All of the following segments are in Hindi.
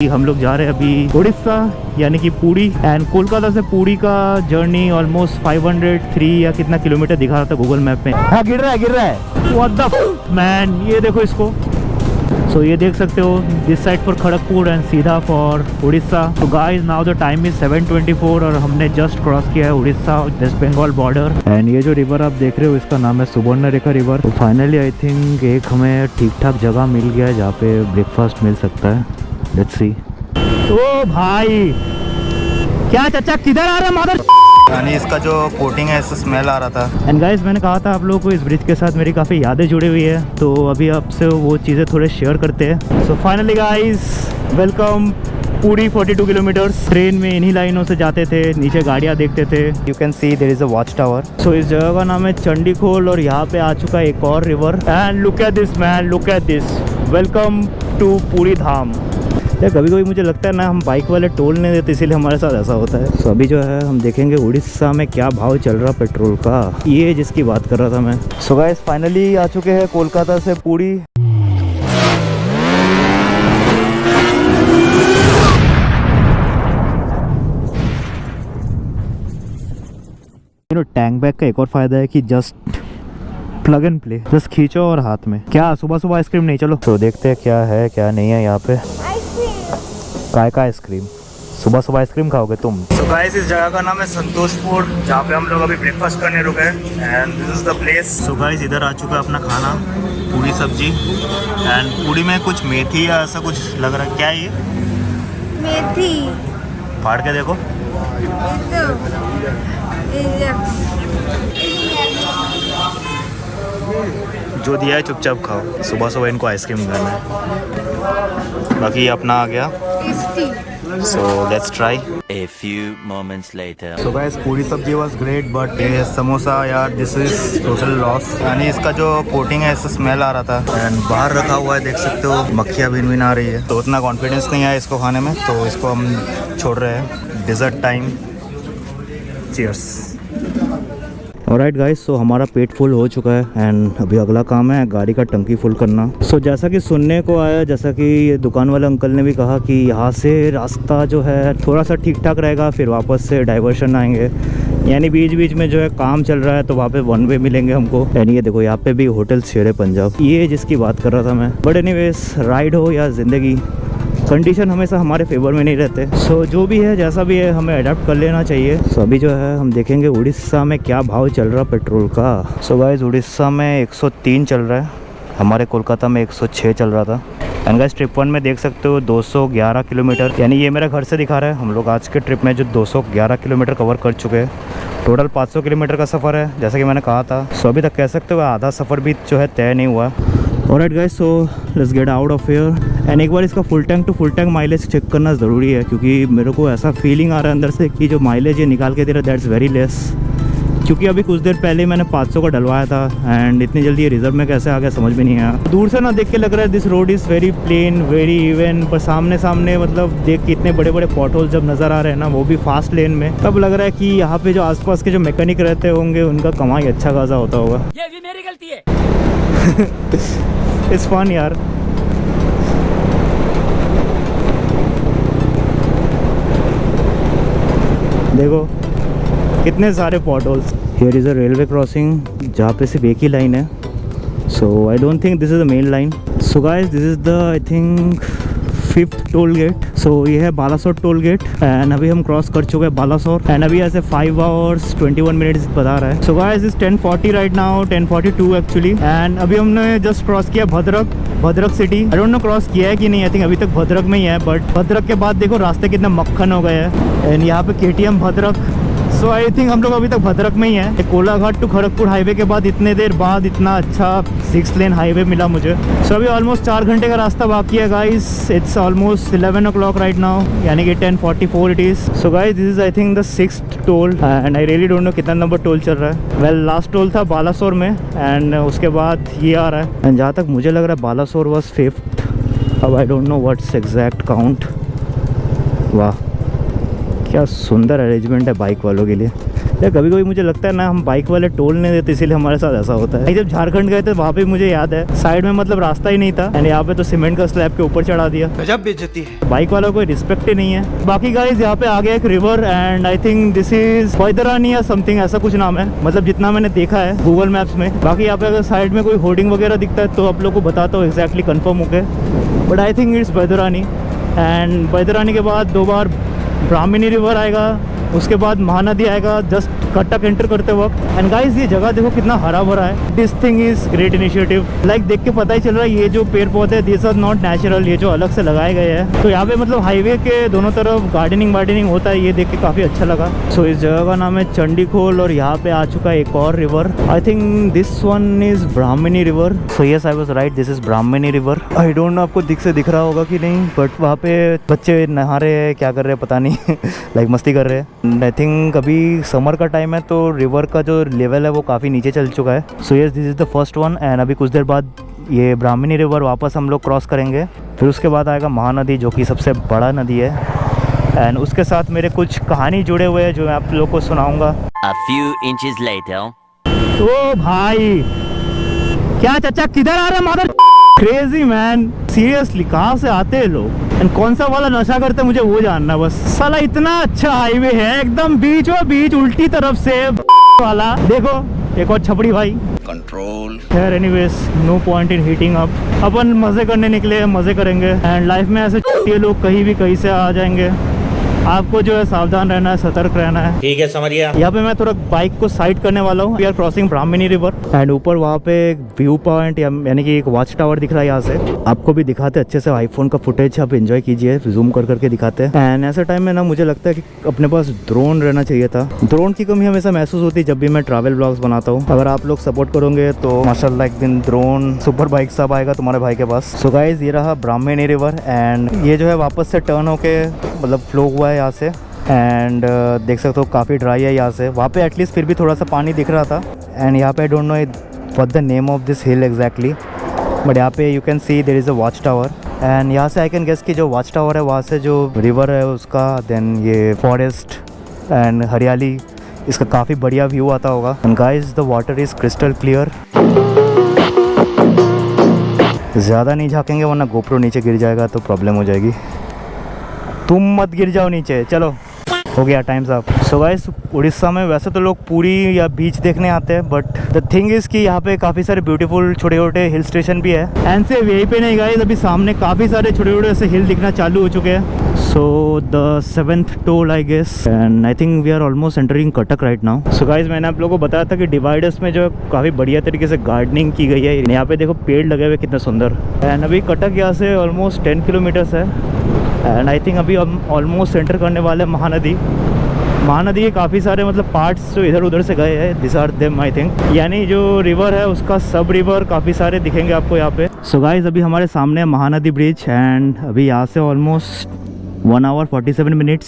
हम लोग जा रहे हैं अभी उड़ीसा यानी कि पुरी एंड कोलकाता से पुरी का जर्नी ऑलमोस्ट 503 या कितना किलोमीटर दिखा रहा था गूगल मैप में। हाँ गिर रहा है व्हाट द मैन। ये देखो इसको। सो ये देख सकते हो this side for Kharagpur and सीधा फॉर उड़ीसा। तो guys now the time is 7:24 और हमने जस्ट क्रॉस किया है Orissa West Bengal border. And ये जो रिवर आप देख रहे हो इसका नाम है सुवर्णरेखा रिवर। तो फाइनली आई थिंक एक हमें ठीक ठाक जगह मिल गया है जहाँ पे ब्रेकफास्ट मिल सकता है। Let's see. ओ भाई क्या चाचा किधर आ रहा है मदर। यानी इसका जो कोटिंग है इससे स्मेल आ रहा था। एंड गाइस मैंने कहा था आप लोगों को इस ब्रिज के साथ मेरी काफ़ी यादें जुड़ी हुई है, तो अभी आपसे वो चीज़ें थोड़े शेयर करते हैं। सो फाइनली गाइस वेलकम पूरी 42 किलोमीटर्स। ट्रेन में इन्हीं लाइनों से जाते थे, नीचे गाड़ियाँ देखते थे। You can see there is a watch tower. So इस जगह का नाम है चंडीखोल और यहाँ पे आ चुका है एक और river. And look at this man, look at this. Welcome to Puri Dham. या कभी कभी मुझे लगता है ना हम बाइक वाले टोल नहीं देते, इसीलिए हमारे साथ ऐसा होता है। तो अभी जो है हम देखेंगे उड़ीसा में क्या भाव चल रहा पेट्रोल का, ये जिसकी बात कर रहा था मैं। सो गाइस फाइनली आ चुके हैं कोलकाता से पुरी। टैंक बैग का एक और फायदा है कि just plug and play, just खींचो और हाथ में। क्या सुबह सुबह आइसक्रीम नहीं? चलो तो देखते हैं क्या है क्या नहीं है यहाँ पे। काय का आइसक्रीम? सुबह सुबह आइसक्रीम खाओगे तुम? तो गाइस इस जगह का नाम है संतोषपुर, जहाँ पे हम लोग अभी ब्रेकफास्ट करने रुके हैं and this is the place. So guys इधर आ चुका है अपना खाना, पूरी सब्जी एंड पूरी में कुछ मेथी या ऐसा कुछ लग रहा है। क्या है ये? मेथी। फाड़ के देखो। जो दिया है चुपचाप खाओ, सुबह सुबह इनको आइसक्रीम खाना है। बाकी ये अपना आ गया। So let's try. A few moments later. So guys पूरी सब्जी was great but ये समोसा यार this is total loss। यानी इसका जो कोटिंग है इससे स्मेल आ रहा था एंड बाहर रखा हुआ है, देख सकते हो मक्खियाँ भिन भिन आ रही है, तो उतना कॉन्फिडेंस नहीं है इसको खाने में, तो इसको हम छोड़ रहे हैं। Dessert time. Cheers. Alright guys, so हमारा पेट फुल हो चुका है एंड अभी अगला काम है गाड़ी का टंकी फुल करना। सो जैसा कि सुनने को आया, जैसा कि ये दुकान वाले अंकल ने भी कहा कि यहाँ से रास्ता जो है थोड़ा सा ठीक ठाक रहेगा, फिर वापस से डाइवर्शन आएंगे, यानी बीच बीच में जो है काम चल रहा है तो वहाँ पे वन वे मिलेंगे हमको। यानी ये देखो यहाँ पे भी होटल शेर पंजाब, ये जिसकी बात कर रहा था मैं। बट एनीवेज राइड हो या ज़िंदगी, कंडीशन हमेशा हमारे फेवर में नहीं रहते। सो जो भी है जैसा भी है हमें अडेप्ट कर लेना चाहिए। सो अभी जो है हम देखेंगे उड़ीसा में क्या भाव चल रहा पेट्रोल का। सो गाइस उड़ीसा में 103 चल रहा है, हमारे कोलकाता में 106 चल रहा था। एंड गाइस ट्रिप 1 में देख सकते हो 211 किलोमीटर, यानी ये मेरा घर से दिखा रहा है। हम लोग आज के ट्रिप में जो 211 किलोमीटर कवर कर चुके हैं। टोटल 500 किलोमीटर का सफ़र है जैसा कि मैंने कहा था। सो अभी तक कह सकते हो आधा सफ़र भी जो है तय नहीं हुआ। Alright guys, so let's get out of here and एक बार इसका full tank to full tank mileage check करना ज़रूरी है, क्योंकि मेरे को ऐसा फीलिंग आ रहा है अंदर से कि जो माइलेज ये निकाल के दे रहा है दैट्स वेरी लेस। क्योंकि अभी कुछ देर पहले मैंने 500 का डलवाया था एंड इतनी जल्दी ये रिजर्व में कैसे आ गया समझ में नहीं आया। दूर से ना देख के लग रहा है this road is very plain very even, पर सामने सामने मतलब देख के इतने बड़े बड़े पॉटहोल जब नज़र आ रहे हैं ना, वो भी फास्ट लेन में, तब लग रहा है कि यहाँ पे जो आसपास के जो मैकेनिक रहते होंगे उनका कमाई अच्छा खासा होता होगा। ये भी मेरी गलती है। इट्स फन यार। देखो कितने सारे potholes. Here is a railway crossing जहाँ पे सिर्फ एक ही लाइन है। So I don't think this is the main line. So guys this is the I think 5th toll gate. So ये है बालासोर टोल गेट एंड अभी हम क्रॉस कर चुके हैं बालासोर एंड अभी ऐसे 5 hours 21 minutes बता रहा है। So guys is 10:40 right now, 10:42 actually. And अभी हमने जस्ट क्रॉस किया Bhadrak city. I don't no cross किया है कि नहीं, आई थिंक अभी तक भद्रक में ही है, बट भद्रक के बाद देखो रास्ते कितने मक्खन हो गए हैं एंड यहाँ पे KTM Bhadrak. So I think हम लोग अभी तक भद्रक में ही है। कोलाघाट टू खड़गपुर हाईवे के बाद इतने देर बाद इतना अच्छा 6 लेन हाईवे मिला मुझे। सो अभी ऑलमोस्ट 4 घंटे का रास्ता बाकी है guys. It's almost 11 o'clock right now, यानी कि 10:44 it is. So guys this is I think the 6th toll and I really don't know कितना नंबर टोल चल रहा है। वेल लास्ट टोल था बालासोर में एंड उसके बाद ये आ रहा है एंड जहाँ तक मुझे लग रहा है बालासोर वॉज 5th। अब आई don't know what's exact count. वाह क्या सुंदर अरेंजमेंट है बाइक वालों के लिए। या कभी कभी मुझे लगता है ना हम बाइक वाले टोल नहीं देते, इसीलिए हमारे साथ ऐसा होता है। जब झारखंड गए थे वहाँ पे मुझे याद है साइड में मतलब रास्ता ही नहीं था, एंड यहाँ पे तो सीमेंट का स्लैब के ऊपर चढ़ा दिया। गजब बेइज्जती है, बाइक वालों को रिस्पेक्ट ही नहीं है। बाकी गाइस यहाँ पे आ गया एक river, and I think this is Baitarani या समथिंग ऐसा कुछ नाम है, मतलब जितना मैंने देखा है गूगल मैप्स में। बाकी यहाँ पे अगर साइड में कोई होर्डिंग वगैरह दिखता है तो आप लोग को बताता हूँ एग्जैक्टली कंफर्म होके, but I think it's Baitarani. And Baitarani के बाद 2 बार ब्राह्मणी रिवर आएगा, उसके बाद महानदी आएगा जस्ट कटक एंटर करते वक्त। एंड गाइस ये जगह देखो कितना हरा भरा है। This thing is great initiative. Like देख के पता ही चल रहा है ये जो पेड़ पौधे हैं दिस आर नॉट नेचुरल, ये जो अलग से लगाए गए हैं। तो यहाँ पे मतलब हाईवे के दोनों तरफ गार्डनिंग होता है, ये देख के काफ़ी अच्छा लगा। सो इस जगह का नाम है चंडीखोल, और यहाँ पे आ चुका है एक और river. I think this one is Brahmani river. So yes I was right, this is Brahmani river. I don't no आपको दिख रहा होगा कि नहीं, बट वहाँ पे बच्चे नहा रहे हैं, क्या कर रहे हैं पता नहीं लाइक मस्ती कर रहे हैं। आई थिंक अभी समर का टाइम है तो रिवर का जो लेवल है वो काफ़ी नीचे चल चुका है। So yes this is the first one, and अभी कुछ देर बाद ये ब्राह्मणी रिवर वापस हम लोग क्रॉस करेंगे। फिर उसके बाद आएगा महानदी जो कि सबसे बड़ा नदी है, एंड उसके साथ मेरे कुछ कहानी जुड़े हुए हैं जो मैं आप लोग को सुनाऊंगा। A few inches later. ओ भाई क्या चाचा किधर आ रहे मदर क्रेजी मैन, सीरियसली कहाँ से आते हैं लोग एंड कौन सा वाला नशा करते हैं मुझे वो जानना है बस। साला इतना अच्छा हाईवे है एकदम बीचों बीच उल्टी तरफ से वाला। देखो एक और छपड़ी भाई, कंट्रोल। खैर anyways no point in heating up, अपन मजे करने निकले, मजे करेंगे। एंड लाइफ में ऐसे लोग कहीं भी कहीं से आ जाएंगे, आपको जो है सावधान रहना है, सतर्क रहना है। ठीक है समझ गया। यहाँ पे मैं थोड़ा बाइक को साइड करने वाला हूँ। We are crossing Brahmani river, and ऊपर वहाँ पे एक व्यू पॉइंट यानी कि एक वॉच टावर दिख रहा है। यहाँ से आपको भी दिखाते अच्छे से, आईफोन का फुटेज आप एंजॉय कीजिए, जूम कर करके दिखाते हैं। एंड ऐसे टाइम में ना मुझे लगता है कि अपने पास ड्रोन रहना चाहिए था। ड्रोन की कमी हमेशा महसूस होती है जब भी मैं ट्रैवल ब्लॉग्स बनाता हूँ। अगर आप लोग सपोर्ट करोगे तो माशाल्लाह एक दिन ड्रोन सुपर बाइक सब आएगा तुम्हारे भाई के पास। सो गाइस ये रहा ब्राह्मणी रिवर, एंड ये जो है वापस से टर्न होके मतलब फ्लो हुआ है यहाँ से। एंड देख सकते हो काफ़ी ड्राई है यहाँ से, वहाँ पे एटलीस्ट फिर भी थोड़ा सा पानी दिख रहा था। एंड यहाँ पे I don't know what the name of this hill exactly, but यहाँ पे you can see there is a watch tower. And यहाँ से आई कैन गेस कि जो वॉच टावर है वहाँ से जो रिवर है उसका, देन ये फॉरेस्ट एंड हरियाली, इसका काफ़ी बढ़िया व्यू आता होगा। And guys the water is crystal clear. ज़्यादा नहीं झाँकेंगे वरना गोप्रो नीचे गिर जाएगा तो प्रॉब्लम हो जाएगी। तुम मत गिर जाओ नीचे, चलो हो गया times up. So guys Orissa में वैसे तो लोग पूरी या बीच देखने आते हैं, बट द थिंग इज़ कि यहाँ पे काफ़ी सारे ब्यूटीफुल छोटे छोटे हिल स्टेशन भी है। एंड से यहीं पे नहीं गाइस, अभी सामने काफ़ी सारे छोटे छोटे ऐसे हिल दिखना चालू हो चुके हैं। So the 7th toll I guess, and I think we are almost entering Cuttack right now. So guys मैंने आप लोगों को बताया था कि डिवाइडर्स में जो काफ़ी बढ़िया तरीके से गार्डनिंग की गई है। यहाँ पे देखो पेड़ लगे हुए कितने सुंदर। एंड अभी कटक यहाँ से ऑलमोस्ट 10 किलोमीटर्स है, एंड आई थिंक अभी हम ऑलमोस्ट एंटर करने वाले हैं महानदी। महानदी के काफ़ी सारे मतलब पार्ट्स जो इधर उधर से गए हैं, this are them I think, यानी जो रिवर है उसका सब रिवर काफ़ी सारे दिखेंगे आपको यहाँ पे। सो गाइस अभी हमारे सामने है महानदी ब्रिज, एंड अभी यहाँ से ऑलमोस्ट 1 hour 47 minutes,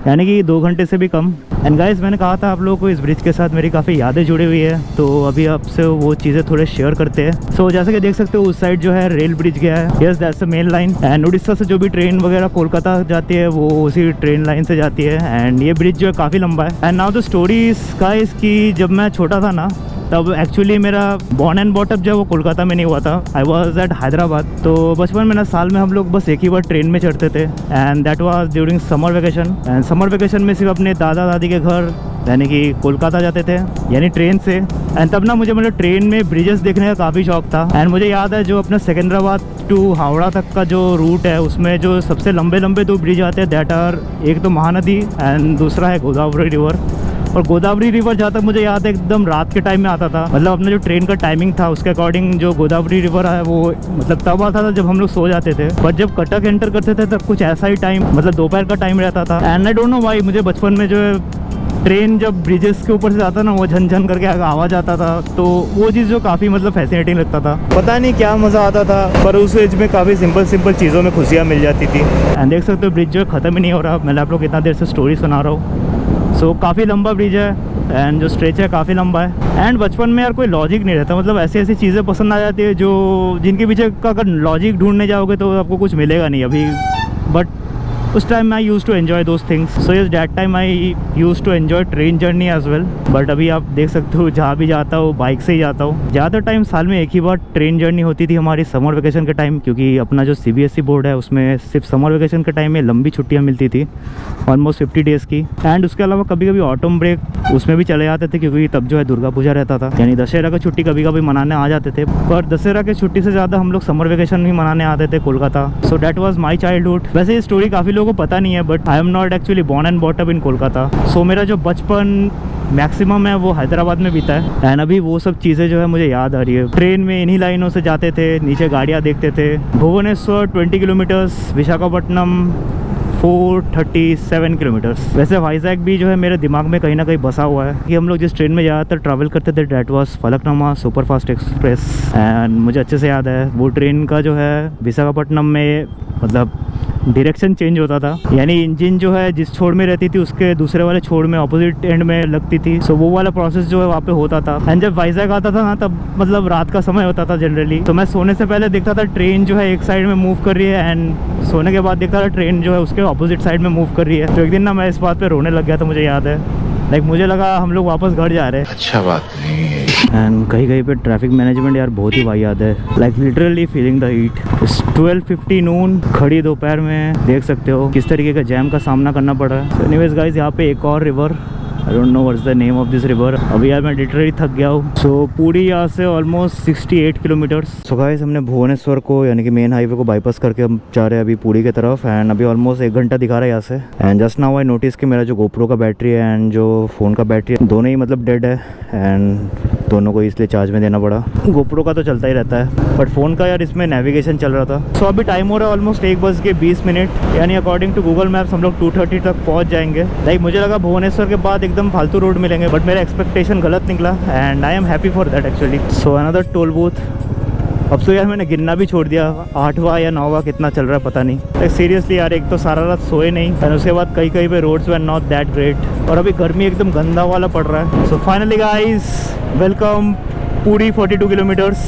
यानी कि 2 घंटे से भी कम। एंड गाइस मैंने कहा था आप लोगों को इस ब्रिज के साथ मेरी काफ़ी यादें जुड़ी हुई है, तो अभी आपसे वो चीज़ें थोड़े शेयर करते हैं। सो जैसे कि देख सकते हो उस साइड जो है रेल ब्रिज गया है, yes that's the main line. And Orissa से जो भी ट्रेन वगैरह कोलकाता जाती है वो उसी ट्रेन लाइन से जाती है। एंड ये ब्रिज जो है काफ़ी लंबा है। And now the story is guys कि जब मैं छोटा था ना तब एक्चुअली मेरा बॉर्न एंड बॉटअप जो है वो कोलकाता में नहीं हुआ था, आई वॉज एट हैदराबाद। तो बचपन में ना साल में हम लोग बस एक ही बार ट्रेन में चढ़ते थे, and that was during summer vacation. And summer vacation में सिर्फ अपने दादा दादी के घर यानी कि कोलकाता जाते थे, यानी ट्रेन से। एंड तब ना मुझे मतलब ट्रेन में ब्रिजेस देखने का काफ़ी शौक था। एंड मुझे याद है जो अपना सिकंदराबाद टू हावड़ा तक का जो रूट है उसमें जो सबसे लंबे लंबे 2 ब्रिज आते हैं, दैट आर एक तो महानदी एंड दूसरा है गोदावरी रिवर। और गोदावरी रिवर जहाँ तक मुझे याद है एकदम रात के टाइम में आता था, मतलब अपना जो ट्रेन का टाइमिंग था उसके अकॉर्डिंग जो गोदावरी रिवर है वो मतलब तब आता था जब हम लोग सो जाते थे। बट जब कटक एंटर करते थे तब कुछ ऐसा ही टाइम मतलब दोपहर का टाइम रहता था। And I don't know why मुझे बचपन में जो है ट्रेन जब ब्रिजेस के ऊपर से जाता ना वो झन करके आवाज़ आता था, तो वो चीज़ जो काफ़ी मतलब फैसिनेटिंग लगता था। पता नहीं क्या मज़ा आता था, पर उस एज में काफ़ी सिंपल चीज़ों में खुशियाँ मिल जाती थी। एंड देख सकते हो ब्रिज जो ख़त्म ही नहीं हो रहा, मैं आप लोग इतना देर से स्टोरी सुना रहा हूँ। सो काफ़ी लंबा ब्रिज है एंड जो स्ट्रेच है काफ़ी लंबा है। एंड बचपन में यार कोई लॉजिक नहीं रहता, मतलब ऐसी ऐसी चीज़ें पसंद आ जाती है जो जिनके पीछे का अगर लॉजिक ढूंढने जाओगे तो आपको कुछ मिलेगा नहीं अभी। बट उस time I use to enjoy those things. So yes that time I use to enjoy train journey as well. But अभी आप देख सकते हो जहाँ भी जाता हूँ बाइक से ही जाता हूँ. ज़्यादातर टाइम साल में एक ही बार ट्रेन जर्नी होती थी हमारी समर वेकेशन के टाइम, क्योंकि अपना जो CBSE बोर्ड है उसमें सिर्फ समर वेकेशन के टाइम में लंबी छुट्टियाँ मिलती थी, ऑलमोस्ट 50 डेज़ की. एंड उसके अलावा कभी कभी ऑटम ब्रेक उसमें भी चले जाते थे, क्योंकि तब जो है दुर्गा पूजा रहता था, यानी दशहरा की छुट्टी कभी कभी मनाने आ जाते थे. पर दशहरा की छुट्टी से ज़्यादा हम लोग समर वेकेशन ही मनाने आते थे Kolkata. So that was my childhood. वैसे ये स्टोरी काफ़ी लोगों को पता नहीं है, but I am not actually born and brought up in Kolkata. So मेरा जो बचपन मैक्सिमम है वो हैदराबाद में बीता है. एंड अभी वो सब चीज़ें जो है मुझे याद आ रही है. ट्रेन में इन्हीं लाइनों से जाते थे, नीचे गाड़ियाँ देखते थे. Bhubaneswar 20 kilometres, Visakhapatnam 437 kilometres. वैसे वाइजैक भी जो है मेरे दिमाग में कहीं ना कहीं बसा हुआ है कि हम लोग जिस ट्रेन में ज़्यादातर ट्रैवल करते थे that was Falaknuma superfast express. And मुझे अच्छे से याद है वो ट्रेन का जो है विशाखापट्टनम में मतलब डायरेक्शन चेंज होता था, यानी इंजन जो है जिस छोर में रहती थी उसके दूसरे वाले छोर में ऑपोजिट एंड में लगती थी. सो वो वाला प्रोसेस जो है वहाँ पे होता था. एंड जब वाइजैक आता था ना तब मतलब रात का समय होता था जनरली. तो मैं सोने से पहले देखता था ट्रेन जो है एक साइड में मूव कर रही है, एंड सोने के बाद देखता था ट्रेन जो है उसके ऑपोजिट साइड में मूव कर रही है. तो एक दिन ना मैं इस बात पर रोने लग गया था, मुझे याद है. लाइक मुझे लगा हम लोग वापस घर जा रहे हैं. अच्छा बात नहीं है. एंड कहीं कहीं पे ट्रैफिक मैनेजमेंट यार बहुत ही वाहियात है. Like literally feeling the heat. 12:50 नून, खड़ी दोपहर में देख सकते हो किस तरीके का जैम का सामना करना पड़ रहा है. एनीवेज गाइस, यहाँ पे एक और river, I don't know what's the name of this river. अभी यार मैं लिटरली थक गया हूँ. सो पूरी यहाँ से ऑलमोस्ट 68 किलोमीटर्स. सो गाइस, हमने भुवनेश्वर को यानी कि मेन हाईवे को बाईपास करके हम जा रहे हैं अभी पूरी की तरफ. एंड अभी ऑलमोस्ट 1 घंटा दिखा रहा है यहाँ से. And just now I notice कि मेरा जो गोप्रो का बैटरी है एंड जो फ़ोन का बैटरी है दोनों ही मतलब डेड है. एंड दोनों को इसलिए चार्ज में देना पड़ा. गोप्रो का तो चलता ही रहता है, बट फ़ोन का यार इसमें नेविगेशन चल रहा था. सो अभी टाइम हो रहा है ऑलमोस्ट 1:20, यानी अकॉर्डिंग टू गूगल मैप्स हम लोग 2:30 तक पहुँच जाएंगे. लाइक मुझे लगा भुवनेश्वर के बाद एकदम फालतू रोड मिलेंगे, बट मेरा एक्सपेक्टेशन गलत निकला. And I am happy for that actually. So another toll booth. अब तो यार मैंने गिनना भी छोड़ दिया, 8वां या 9वां कितना चल रहा है पता नहीं. लाइक सीरियसली यार, एक तो सारा रात सोए नहीं, और उसके बाद कहीं कहीं पे roads were not that great, और अभी गर्मी एकदम गंदा वाला पड़ रहा है. सो फाइनली गाइस, वेलकम पूरी 42 किलोमीटर्स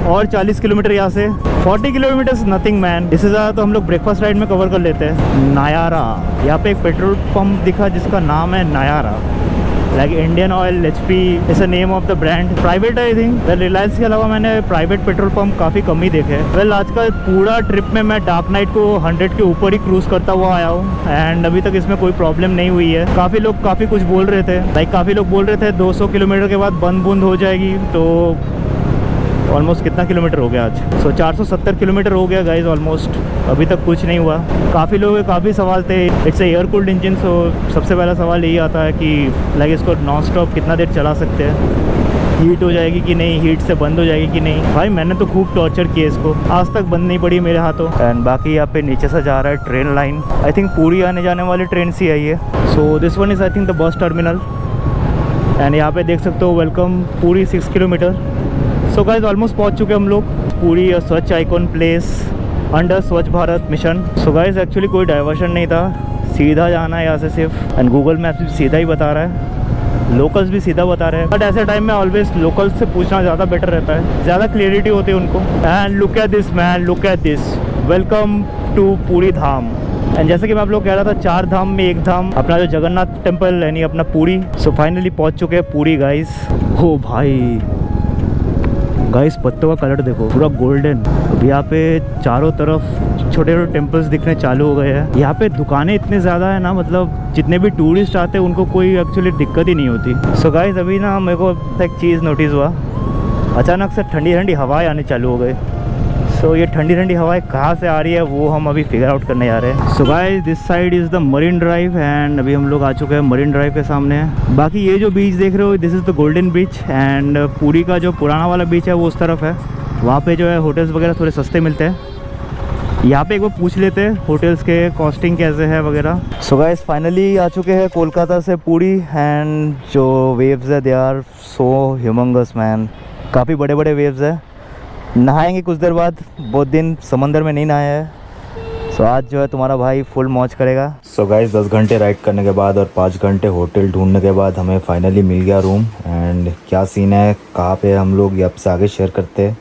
और 40 किलोमीटर यहाँ से. 40 किलोमीटर्स नथिंग मैन. इससे ज़्यादा तो हम लोग ब्रेकफास्ट राइड में कवर कर लेते हैं. नायारा, यहाँ पे एक पेट्रोल पंप दिखा जिसका नाम है Nayara. Like Indian oil, HP is a name of the brand. Private I think. Reliance के अलावा मैंने प्राइवेट पेट्रोल पंप काफ़ी कम ही देखे. वेल आज का पूरा ट्रिप में मैं डार्क नाइट को 100 के ऊपर ही क्रूज़ करता हुआ आया हूँ. एंड अभी तक इसमें कोई प्रॉब्लम नहीं हुई है. काफ़ी लोग काफ़ी कुछ बोल रहे थे. लाइक काफ़ी लोग बोल रहे थे 200 किलोमीटर के बाद बंद हो जाएगी. तो ऑलमोस्ट कितना किलोमीटर हो गया आज? सो 470 किलोमीटर हो गया गाइज ऑलमोस्ट. अभी तक कुछ नहीं हुआ. काफ़ी लोगों के काफ़ी सवाल थे. It's air cooled engine. So सबसे पहला सवाल यही आता है कि लाइक इसको नॉन स्टॉप कितना देर चला सकते हैं, हीट हो जाएगी कि नहीं, हीट से बंद हो जाएगी कि नहीं. भाई मैंने तो खूब टॉर्चर किया इसको, आज तक बंद नहीं पड़ी मेरे हाथों. एंड बाकी यहाँ पे नीचे से जा रहा है ट्रेन लाइन. आई थिंक पूरी आने जाने वाली ट्रेन सी है ये. So this one is I think the bus terminal. And यहाँ पे देख सकते हो वेलकम पूरी 6 किलोमीटर. सो गाइस ऑलमोस्ट पहुँच चुके हम लोग. पूरी स्वच्छ आइकॉन प्लेस अंडर स्वच्छ Bharat mission. So guys actually कोई डाइवर्शन नहीं था, सीधा जाना है यहाँ से सिर्फ. एंड गूगल मैप्स भी सीधा ही बता रहा है, लोकल्स भी सीधा बता रहे हैं. बट ऐसे टाइम में ऑलवेज लोकल्स से पूछना ज़्यादा बेटर रहता है, ज़्यादा क्लियरिटी होती है उनको. And look at this man, look at this. Welcome to Puri Dham. And जैसे कि मैं आप लोग कह रहा था 4 धाम में एक धाम अपना जो जगन्नाथ टेम्पल यानी अपना पूरी. सो फाइनली पहुँच चुके हैं पूरी गाइस. हो भाई गाइस, पत्तों का कलर देखो, पूरा गोल्डन. अभी यहाँ पे चारों तरफ छोटे छोटे टेम्पल्स दिखने चालू हो गए हैं. यहाँ पे दुकानें इतने ज़्यादा है ना, मतलब जितने भी टूरिस्ट आते हैं उनको कोई एक्चुअली दिक्कत ही नहीं होती. सो गाइस अभी ना मेरे को एक चीज़ नोटिस हुआ, अचानक से ठंडी ठंडी हवाएं आने चालू हो गई. सो ये ठंडी ठंडी हवाएं कहाँ से आ रही है वो हम अभी फिगर आउट करने जा रहे हैं. सो guys this side is the marine drive. And अभी हम लोग आ चुके हैं मरीन ड्राइव के सामने. बाकी ये जो बीच देख रहे हो this is the golden beach. And पूरी का जो पुराना वाला बीच है वो उस तरफ है. वहाँ पे जो है होटल्स वगैरह थोड़े सस्ते मिलते हैं. यहाँ पे एक बार पूछ लेते हैं होटल्स के कॉस्टिंग कैसे है वगैरह. सो गाइस फाइनली आ चुके हैं कोलकाता से पूरी. एंड जो वेव्स है they are so humongous man. काफ़ी बड़े बड़े वेव्स है. नहाएंगे कुछ देर बाद, बहुत दिन समंदर में नहीं नहाया है. सो आज जो है तुम्हारा भाई फुल मौज करेगा. सो गाइस 10 घंटे राइड करने के बाद और 5 घंटे होटल ढूंढने के बाद हमें फाइनली मिल गया रूम. एंड क्या सीन है, कहाँ पे हम लोग ये आपसे आगे शेयर करते हैं.